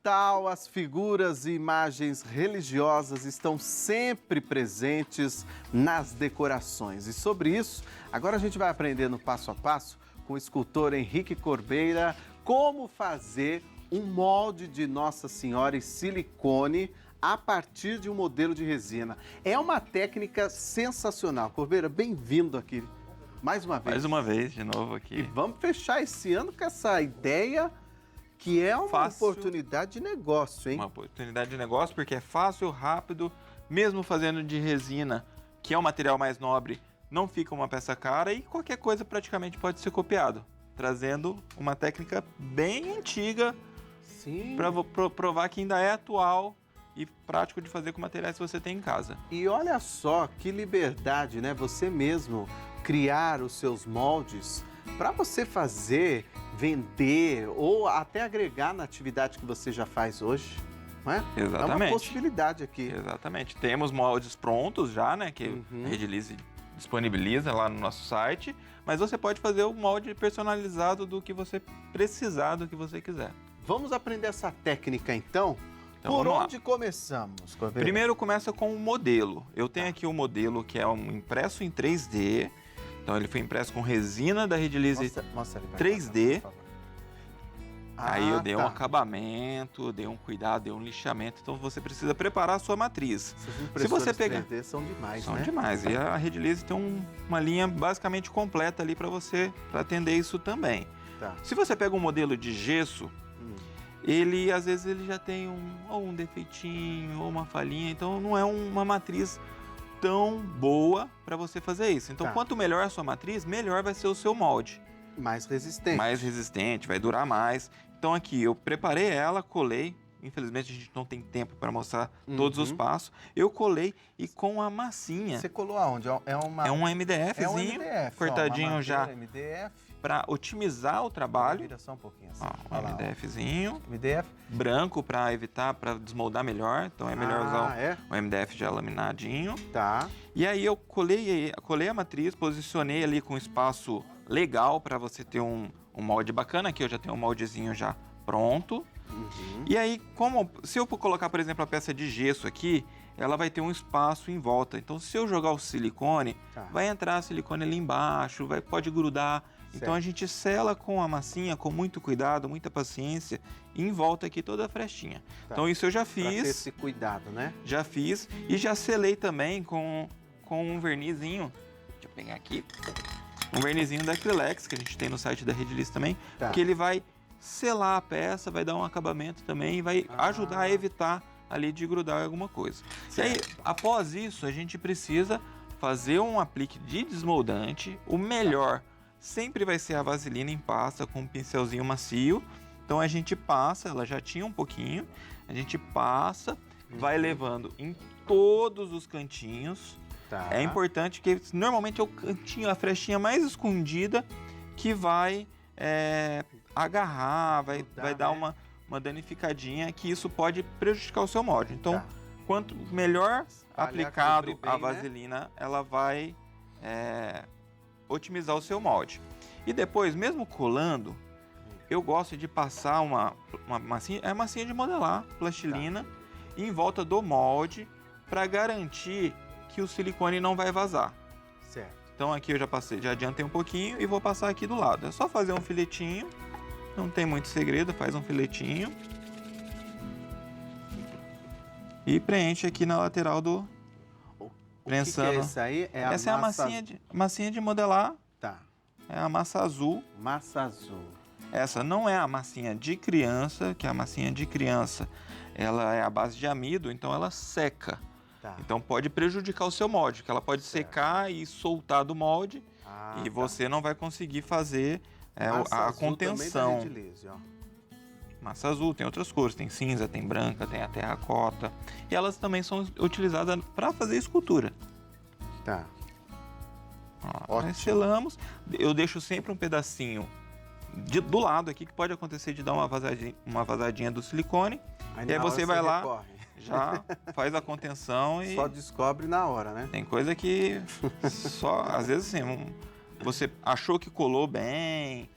Natal, as figuras e imagens religiosas estão sempre presentes nas decorações. E sobre isso, agora a gente vai aprender no passo a passo com o escultor Henrique Corbeira como fazer um molde de Nossa Senhora em silicone a partir de um modelo de resina. É uma técnica sensacional. Corbeira, bem-vindo aqui mais uma vez. Mais uma vez, de novo aqui. E vamos fechar esse ano com essa ideia que é uma Fácil. oportunidade de negócio, hein? Uma oportunidade de negócio porque é fácil, rápido, mesmo fazendo de resina, que é o material mais nobre, não fica uma peça cara e qualquer coisa praticamente pode ser copiado, trazendo uma técnica bem antiga para provar que ainda é atual e prático de fazer com materiais que você tem em casa. E olha só que liberdade, né? Você mesmo criar os seus moldes para você fazer, vender ou até agregar na atividade que você já faz hoje, não é? Exatamente. É uma possibilidade aqui. Exatamente. Temos moldes prontos já, né? Que a Redilize disponibiliza lá no nosso site, mas você pode fazer o molde personalizado do que você precisar, do que você quiser. Vamos aprender essa técnica então? Então, Por vamos lá. onde começamos, Corbeira? Primeiro começa com o modelo. Eu tenho aqui o modelo que é um impresso em 3D. Então ele foi impresso com resina da Redilize mostra ali pra 3D. cá, por favor. Aí eu dei um tá. acabamento, dei um cuidado, dei um lixamento. Então você precisa preparar a sua matriz. Essas impressoras você pegar- 3D são demais, São né? demais. E a Redilize tem uma linha basicamente completa ali para você pra atender isso também. Tá. Se você pega um modelo de gesso, ele às vezes ele já tem ou um defeitinho ou uma falhinha, então não é uma matriz tão boa para você fazer isso. Então, Tá. quanto melhor a sua matriz, melhor vai ser o seu molde. Mais resistente. Mais resistente, vai durar mais. Então aqui, eu preparei ela, colei. Infelizmente a gente não tem tempo para mostrar todos os passos. Eu colei e com a massinha. Você colou aonde? É um MDFzinho, é um MDF, cortadinho ó, uma já madeira, MDF. para otimizar o trabalho. Vira só um pouquinho assim. Ó, Olha lá, ó. MDFzinho, MDF. branco para evitar, para desmoldar melhor. Então é melhor usar é? o MDF já laminadinho. Tá. E aí eu colei a matriz, posicionei ali com espaço legal para você ter um molde bacana. Aqui eu já tenho um moldezinho já pronto. E aí, se eu colocar, por exemplo, a peça de gesso aqui, ela vai ter um espaço em volta. Então, se eu jogar o silicone, vai entrar silicone ali embaixo, pode grudar. Certo. Então, a gente sela com a massinha, com muito cuidado, muita paciência, e em volta aqui toda a frestinha. Tá. Então, isso eu já Pra ter fiz. esse cuidado, né? Já fiz e já selei também com um vernizinho. Deixa eu pegar aqui. Um vernizinho da Acrylex, que a gente tem no site da Redilize também. Tá. Que ele vai selar a peça, vai dar um acabamento também e vai ajudar a evitar ali de grudar alguma coisa. E aí, após isso, a gente precisa fazer um aplique de desmoldante. O melhor sempre vai ser a vaselina em pasta com um pincelzinho macio. Então a gente passa, ela já tinha um pouquinho, a gente passa, vai levando em todos os cantinhos. Tá. É importante que normalmente é o cantinho, a frestinha mais escondida que vai agarrar, vai dar uma danificadinha, que isso pode prejudicar o seu molde. Então, quanto melhor aplicado cobrir bem, a vaselina, ela vai otimizar o seu molde. E depois, mesmo colando, eu gosto de passar uma massinha, massinha de modelar, plastilina, em volta do molde, para garantir que o silicone não vai vazar. Certo. Então aqui eu já adiantei um pouquinho e vou passar aqui do lado. É só fazer um filetinho, não tem muito segredo, faz um filetinho. E preenche aqui na lateral do... prensando. O que é isso aí? Essa é a massinha de modelar. Tá. É a massa azul. Massa azul. Essa não é a massinha de criança, que a massinha de criança, ela é a base de amido, então ela seca. Tá. Então pode prejudicar o seu molde, que ela pode secar e soltar do molde e você não vai conseguir fazer a contenção. Também da Redilize, ó. Massa azul, tem outras cores, tem cinza, tem branca, tem a terracota. E elas também são utilizadas para fazer escultura. Tá. Ó, nós selamos, eu deixo sempre um pedacinho do lado aqui, que pode acontecer de dar uma vazadinha do silicone. Aí E aí você vai lá, recorre. já faz a contenção e... Só descobre na hora, né? Tem coisa que só, às vezes assim, você achou que colou bem,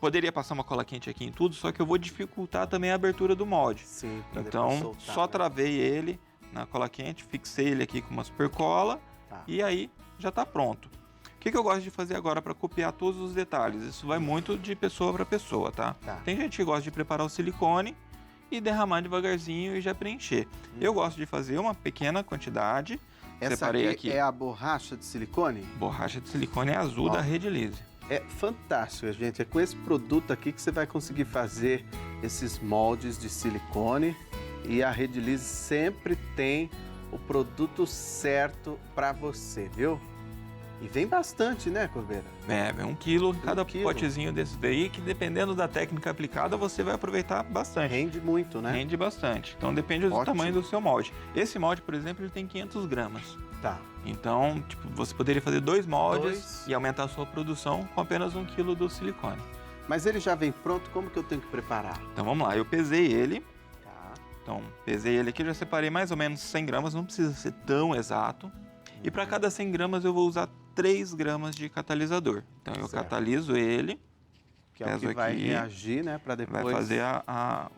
poderia passar uma cola quente aqui em tudo, só que eu vou dificultar também a abertura do molde. Sim, pra depois Então, soltar, só né? travei ele na cola quente, fixei ele aqui com uma super cola Tá. e aí já está pronto. O que eu gosto de fazer agora para copiar todos os detalhes? Isso vai muito de pessoa para pessoa, tá? Tá. Tem gente que gosta de preparar o silicone e derramar devagarzinho e já preencher. Eu gosto de fazer uma pequena quantidade. Essa Separei aqui é a borracha de silicone? Borracha de silicone azul da Redilize. É fantástico, gente. É com esse produto aqui que você vai conseguir fazer esses moldes de silicone. E a Redilize sempre tem o produto certo para você, viu? E vem bastante, né, Corbeira? Vem 1 quilo em cada quilo. potezinho desse daí, que dependendo da técnica aplicada, você vai aproveitar bastante. Rende muito, né? Rende bastante. Então depende do Ótimo. tamanho do seu molde. Esse molde, por exemplo, ele tem 500 gramas. Tá. Então, tipo, você poderia fazer 2 moldes Dois. e aumentar a sua produção com apenas 1 quilo do silicone. Mas ele já vem pronto, como que eu tenho que preparar? Então vamos lá, eu pesei ele. Tá. Então, pesei ele aqui, já separei mais ou menos 100 gramas, não precisa ser tão exato. E para cada 100 gramas eu vou usar 3 gramas de catalisador. Então eu Certo. cataliso ele, Que é o peso que vai aqui, reagir, né? Para depois... vai fazer a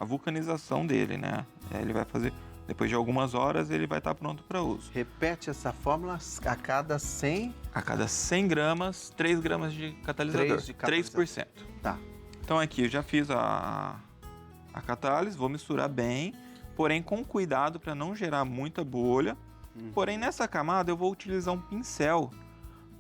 vulcanização dele, né? Ele vai fazer, depois de algumas horas, ele vai estar pronto para uso. Repete essa fórmula a cada 100... A cada 100 gramas, 3 gramas de catalisador. 3 de catalisador. 3%. Tá. Então aqui eu já fiz a catálise, vou misturar bem, porém com cuidado para não gerar muita bolha. Porém, nessa camada eu vou utilizar um pincel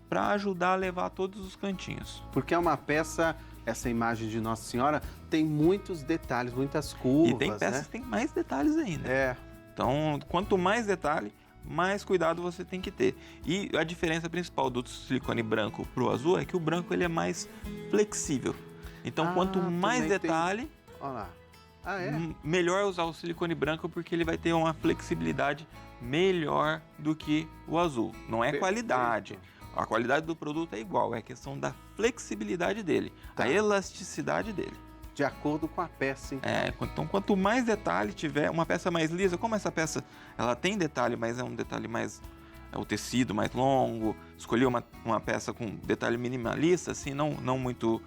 para ajudar a levar todos os cantinhos. Porque é uma peça, essa imagem de Nossa Senhora, tem muitos detalhes, muitas curvas, E tem peças né? que tem mais detalhes ainda. É, Então, quanto mais detalhe, mais cuidado você tem que ter. E a diferença principal do silicone branco para o azul é que o branco ele é mais flexível. Então, quanto mais também tem- detalhe, olha lá. Ah, é? melhor usar o silicone branco porque ele vai ter uma flexibilidade melhor do que o azul. Não é Perfeito. qualidade. A qualidade do produto é igual, é a questão da flexibilidade dele, Tá. a elasticidade dele. De acordo com a peça, então. Então, quanto mais detalhe tiver, uma peça mais lisa, como essa peça ela tem detalhe, mas é um detalhe mais... o tecido mais longo, escolhi uma peça com detalhe minimalista, assim, não muito...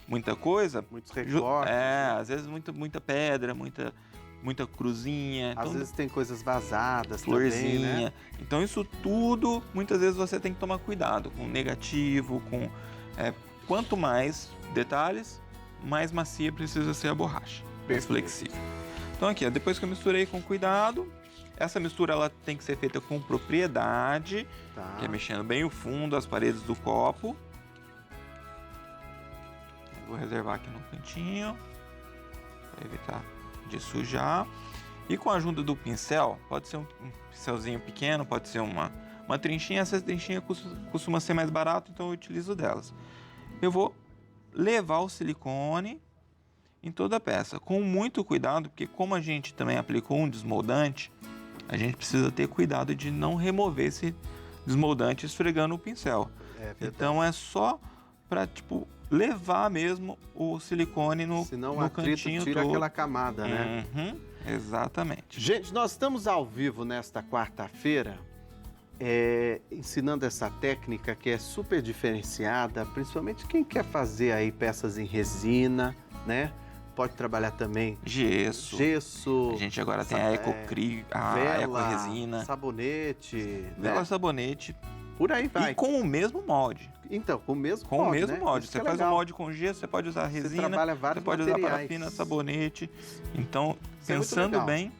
muita coisa. Muitos recortes. Às vezes muita pedra, muita cruzinha. Às Então, vezes tem coisas vazadas florzinha. também, né? Então isso tudo, muitas vezes você tem que tomar cuidado com o negativo, com quanto mais detalhes, mais macia precisa ser a borracha, mais Perfeito. flexível. Então aqui, ó, depois que eu misturei com cuidado, essa mistura ela tem que ser feita com propriedade, Tá. que é mexendo bem o fundo, as paredes do copo. Eu vou reservar aqui no cantinho, para evitar de sujar. E com a ajuda do pincel, pode ser um pincelzinho pequeno, pode ser uma trinchinha. Essa trinchinha costuma ser mais barato, então eu utilizo delas. Eu vou levar o silicone em toda a peça, com muito cuidado, porque como a gente também aplicou um desmoldante, a gente precisa ter cuidado de não remover esse desmoldante esfregando o pincel. Então é só para levar mesmo o silicone no Senão o no atrito cantinho tira todo. aquela camada, né? Uhum, exatamente. Gente, nós estamos ao vivo nesta quarta-feira, ensinando essa técnica que é super diferenciada, principalmente quem quer fazer aí peças em resina, né? Pode trabalhar também Gesso. gesso, A gente agora tem a Ecocri, a vela, Ecoresina, sabonete, vela né? sabonete Por aí vai. e com o mesmo molde. Então, com o mesmo Com molde, o mesmo né? molde. Isso Você que é faz o legal. molde com gesso, você pode usar Você resina, trabalha você vários pode usar materiais. parafina, sabonete. Então, Isso é muito pensando legal. bem,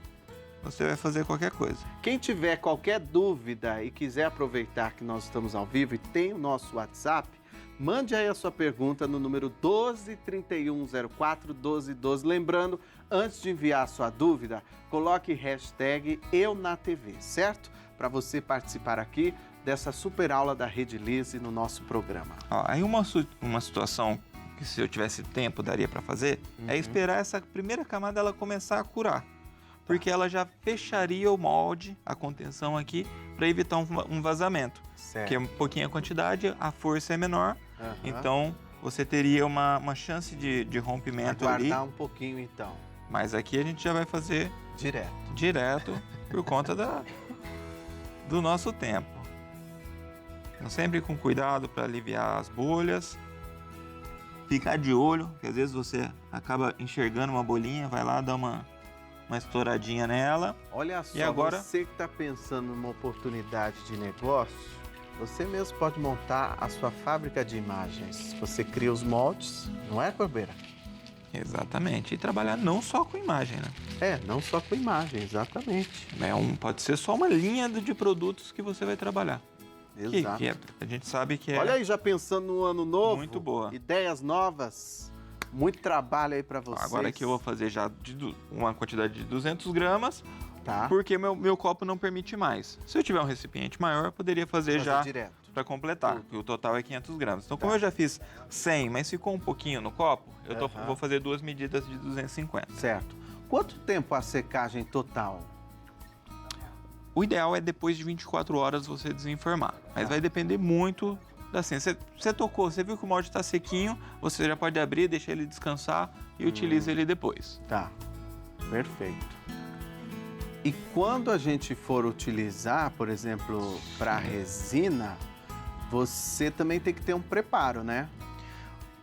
você vai fazer qualquer coisa. Quem tiver qualquer dúvida e quiser aproveitar que nós estamos ao vivo e tem o nosso WhatsApp, mande aí a sua pergunta no número 1231041212. Lembrando, antes de enviar a sua dúvida, coloque hashtag EuNaTV, certo? Para você participar aqui dessa super aula da Redilize no nosso programa. Ó, aí uma situação que se eu tivesse tempo daria para fazer é esperar essa primeira camada ela começar a curar. Porque ela já fecharia o molde, a contenção aqui, para evitar um vazamento. Certo. Porque é um pouquinho a quantidade, a força é menor, Aham. então você teria uma chance de rompimento ali. Aguardar um pouquinho então. Mas aqui a gente já vai fazer Direto. por conta do nosso tempo. Então, sempre com cuidado para aliviar as bolhas. Ficar de olho, que às vezes você acaba enxergando uma bolinha, vai lá, dá uma estouradinha nela. Olha só, E agora... você que está pensando numa oportunidade de negócio, você mesmo pode montar a sua fábrica de imagens. Você cria os moldes, não é, Corbeira? Exatamente. E trabalhar não só com imagem, né? É, não só com imagem, exatamente. Pode ser só uma linha de produtos que você vai trabalhar. Exato. A gente sabe que é... Olha aí, já pensando no ano novo. Muito boa. Ideias novas. Muito trabalho aí para vocês. Agora aqui eu vou fazer já uma quantidade de 200 gramas, tá? Porque meu copo não permite mais. Se eu tiver um recipiente maior, eu poderia fazer já direto. Para completar, porque o total é 500 gramas. Então, como Tá. eu já fiz 100, mas ficou um pouquinho no copo, eu Aham. vou fazer 2 medidas de 250. Certo. Quanto tempo a secagem total? O ideal é depois de 24 horas você desenformar, mas Tá. vai depender muito da ciência. Você tocou, você viu que o molde está sequinho, você já pode abrir, deixar ele descansar e utiliza ele depois. Tá. Perfeito. E quando a gente for utilizar, por exemplo, para resina, você também tem que ter um preparo, né?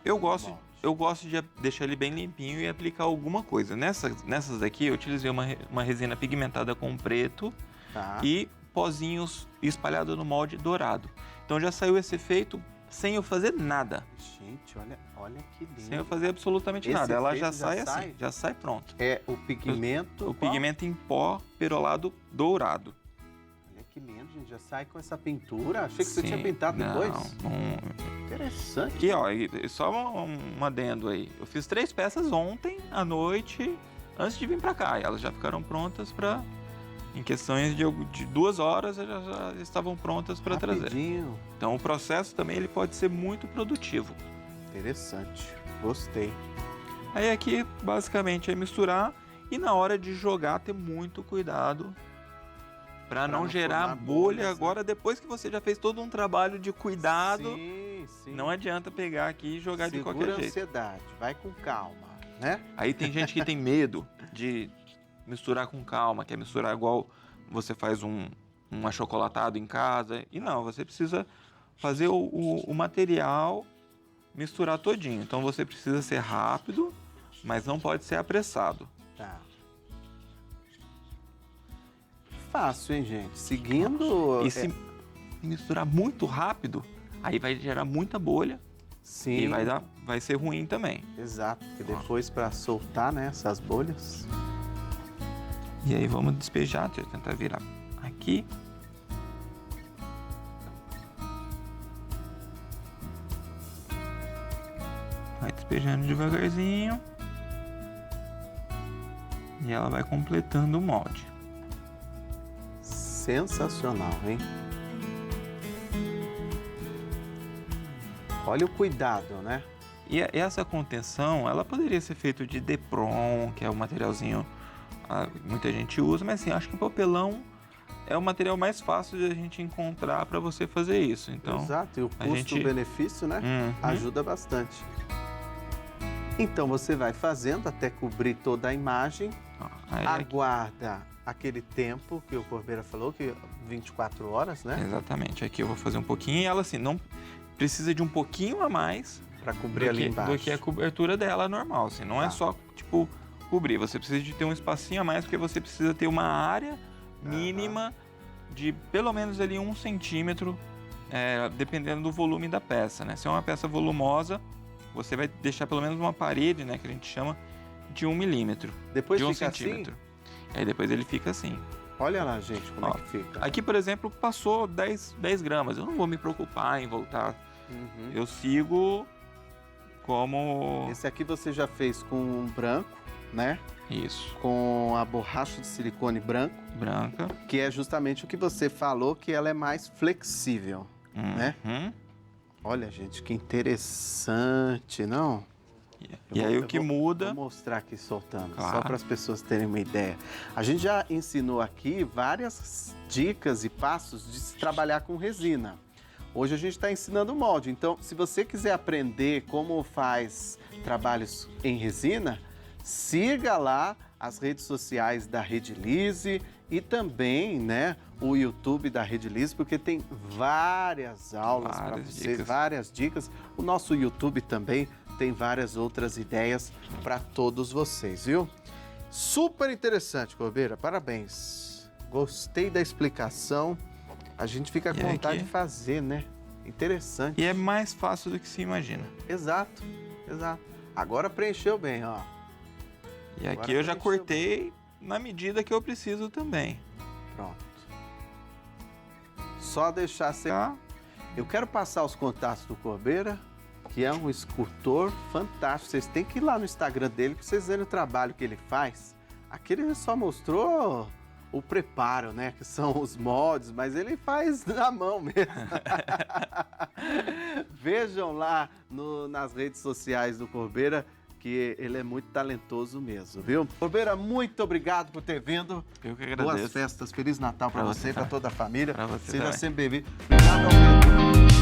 Eu gosto de deixar ele bem limpinho e aplicar alguma coisa. Nessas daqui eu utilizei uma resina pigmentada com preto, Tá. e pozinhos espalhados no molde dourado. Então já saiu esse efeito sem eu fazer nada. Gente, olha que lindo. Sem eu fazer absolutamente Esse nada. Ela efeito já já sai sai? assim, já sai pronto. É o pigmento. O pigmento em pó perolado dourado. Olha que lindo, gente. Já sai com essa pintura. Achei que você tinha Sim, pintado depois. não. Interessante. Aqui, ó, e só um adendo aí. Eu fiz 3 peças ontem à noite, antes de vir pra cá. E elas já ficaram prontas para... Em questões de 2 horas, elas já estavam prontas para trazer. Rapidinho. Então, o processo também ele pode ser muito produtivo. Interessante. Gostei. Aí aqui, basicamente, é misturar e na hora de jogar ter muito cuidado para não gerar formar bolha. bolhas, né? Agora, depois que você já fez todo um trabalho de cuidado, Sim. não adianta pegar aqui e jogar de qualquer Segura a jeito. ansiedade. Vai com calma, né? Aí tem gente que tem medo de misturar com calma, quer misturar igual você faz um achocolatado em casa. E não, você precisa fazer o material misturar todinho. Então você precisa ser rápido, mas não pode ser apressado. Tá. Fácil, hein, gente? Seguindo... E se misturar muito rápido, aí vai gerar muita bolha Sim. e vai ser ruim também. Exato, porque depois para soltar, né, essas bolhas... E aí vamos despejar, deixa eu tentar virar aqui. Vai despejando devagarzinho. E ela vai completando o molde. Sensacional, hein? Olha o cuidado, né? E essa contenção, ela poderia ser feita de Depron, que é o materialzinho que muita gente usa, mas assim, acho que o papelão é o material mais fácil de a gente encontrar para você fazer isso. Então, exato, e o a gente- custo-benefício, né? Uhum. Ajuda bastante. Então você vai fazendo até cobrir toda a imagem, Ó, aí aguarda aquele tempo que o Corbeira falou, que 24 horas, né? exatamente, aqui eu vou fazer um pouquinho e ela assim, não precisa de um pouquinho a mais Para cobrir ali embaixo. do que a cobertura dela normal, assim, não é Tá. só, tipo, cobrir, você precisa de ter um espacinho a mais, porque você precisa ter uma área mínima de pelo menos ali 1 centímetro, dependendo do volume da peça, né? Se é uma peça volumosa, você vai deixar pelo menos uma parede, né, que a gente chama de 1 milímetro, Depois de 1 fica centímetro. assim? Aí depois ele fica assim. Olha lá, gente, como Ó, é que fica. Aqui, por exemplo, passou 10 gramas. Eu não vou me preocupar em voltar. Uhum. Eu sigo como... Esse aqui você já fez com um branco, né? Isso, Com a borracha de silicone branco, branca. que é justamente o que você falou, que ela é mais flexível, né? Uhum. Olha, gente, que interessante, não? E aí o que muda... Vou mostrar aqui soltando, Claro. só para as pessoas terem uma ideia. A gente já ensinou aqui várias dicas e passos de se trabalhar com resina. Hoje a gente está ensinando molde, então se você quiser aprender como faz trabalhos em resina, siga lá as redes sociais da Redilize e também, né, o YouTube da Rede Liz, porque tem várias aulas para vocês, dicas. várias dicas. O nosso YouTube também tem várias outras ideias para todos vocês, viu? Super interessante, Corbeira, parabéns. Gostei da explicação. A gente fica com vontade de fazer, né? Interessante. E é mais fácil do que se imagina. Exato, exato. Agora preencheu bem, ó. E aqui eu já cortei na medida que eu preciso também. Pronto. Só deixar ser. Tá? Eu quero passar os contatos do Corbeira, que é um escultor fantástico. Vocês têm que ir lá no Instagram dele para vocês verem o trabalho que ele faz. Aqui ele só mostrou o preparo, né? Que são os moldes, mas ele faz na mão mesmo. Vejam lá nas redes sociais do Corbeira, que ele é muito talentoso mesmo, viu? Corbeira, muito obrigado por ter vindo. Eu que agradeço. Boas festas, Feliz Natal para você e para toda a família. Pra você Seja também. sempre bem-vindo. Obrigado, Alberto.